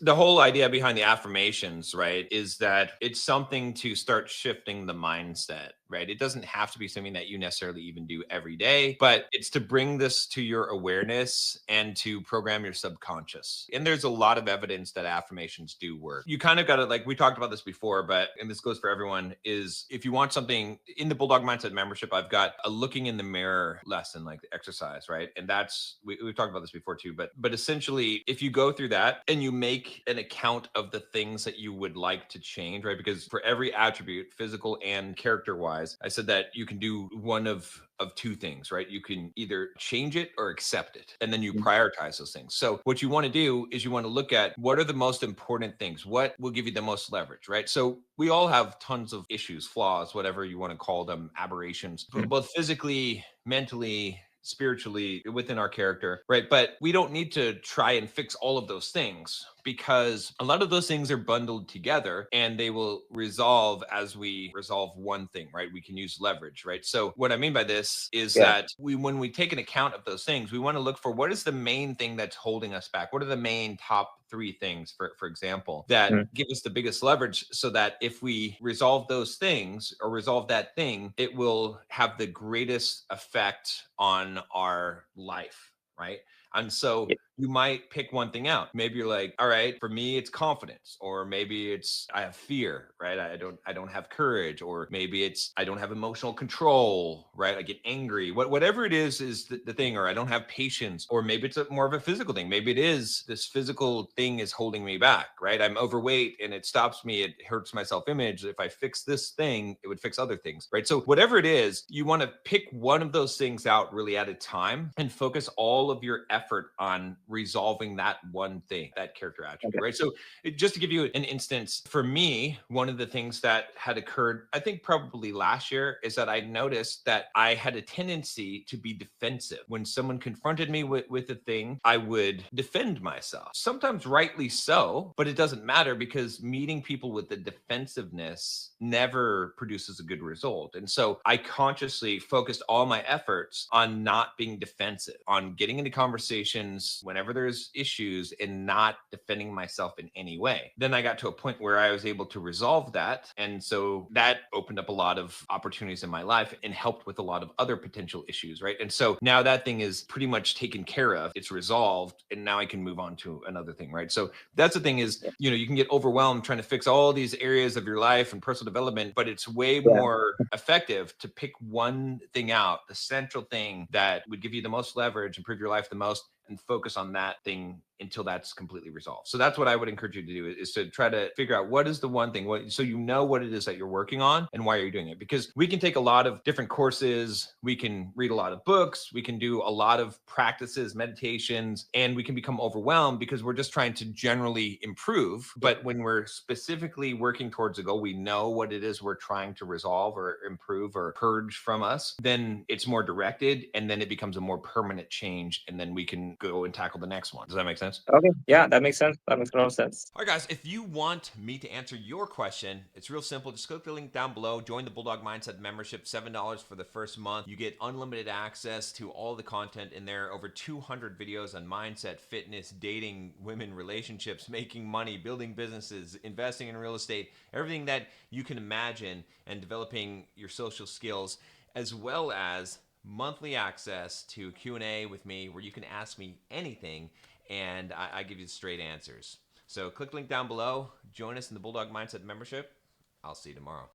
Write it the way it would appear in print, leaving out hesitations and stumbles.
The whole idea behind the affirmations, right, is that it's something to start shifting the mindset, right? It doesn't have to be something that you necessarily even do every day, but it's to bring this to your awareness and to program your subconscious. And there's a lot of evidence that affirmations do work. You kind of got to, like, we talked about this before, but, and this goes for everyone, is if you want something in the Bulldog Mindset membership, I've got a looking in the mirror lesson, like the exercise, right? And that's, we've talked about this before too, but essentially, if you go through that and you make an account of the things that you would like to change, right? Because for every attribute, physical and character wise, I said that you can do one of two things, right? You can either change it or accept it, and then you prioritize those things. So what you want to do is you want to look at what are the most important things, what will give you the most leverage, right? So we all have tons of issues, flaws, whatever you want to call them, aberrations, both physically, mentally, spiritually, within our character, right? But we don't need to try and fix all of those things, because a lot of those things are bundled together and they will resolve as we resolve one thing, right? We can use leverage, right? So what I mean by this is Yeah. that when we take an account of those things, we want to look for what is the main thing that's holding us back? What are the main top three things, for example, that Mm. give us the biggest leverage, so that if we resolve those things or resolve that thing, it will have the greatest effect on our life, right? And so Yeah. you might pick one thing out. Maybe you're like, all right, for me it's confidence, or maybe it's I have fear, right? I don't have courage, or maybe it's I don't have emotional control, right? I get angry. Whatever it is the thing, or I don't have patience, or maybe it's more of a physical thing. Maybe it is this physical thing is holding me back, right? I'm overweight and it stops me. It hurts my self-image. If I fix this thing, it would fix other things, right? So whatever it is, you want to pick one of those things out really at a time and focus all of your effort on resolving that one thing, that character attribute, Okay. right? So just to give you an instance, for me, one of the things that had occurred, I think probably last year, is that I noticed that I had a tendency to be defensive. When someone confronted me with a thing, I would defend myself. Sometimes rightly so, but it doesn't matter, because meeting people with the defensiveness never produces a good result. And so I consciously focused all my efforts on not being defensive, on getting into conversations whenever there's issues and not defending myself in any way. Then I got to a point where I was able to resolve that. And so that opened up a lot of opportunities in my life and helped with a lot of other potential issues, right? And so now that thing is pretty much taken care of, it's resolved, and now I can move on to another thing, right? So that's the thing is, Yeah. you can get overwhelmed trying to fix all these areas of your life and personal development, but it's way Yeah. more effective to pick one thing out, the central thing that would give you the most leverage, improve your life the most, and focus on that thing until that's completely resolved. So that's what I would encourage you to do, is to try to figure out what is the one thing, so you know what it is that you're working on and why you're doing it. Because we can take a lot of different courses, we can read a lot of books, we can do a lot of practices, meditations, and we can become overwhelmed because we're just trying to generally improve. But when we're specifically working towards a goal, we know what it is we're trying to resolve or improve or purge from us, then it's more directed, and then it becomes a more permanent change, and then we can go and tackle the next one. Does that make sense? Okay. Yeah, that makes sense. That makes a lot of sense. All right, guys, if you want me to answer your question, it's real simple. Just click the link down below. Join the Bulldog Mindset membership, $7 for the first month. You get unlimited access to all the content in there, over 200 videos on mindset, fitness, dating, women, relationships, making money, building businesses, investing in real estate, everything that you can imagine, and developing your social skills, as well as monthly access to Q&A with me, where you can ask me anything, and I give you straight answers. So click the link down below. Join us in the Bulldog Mindset membership. I'll see you tomorrow.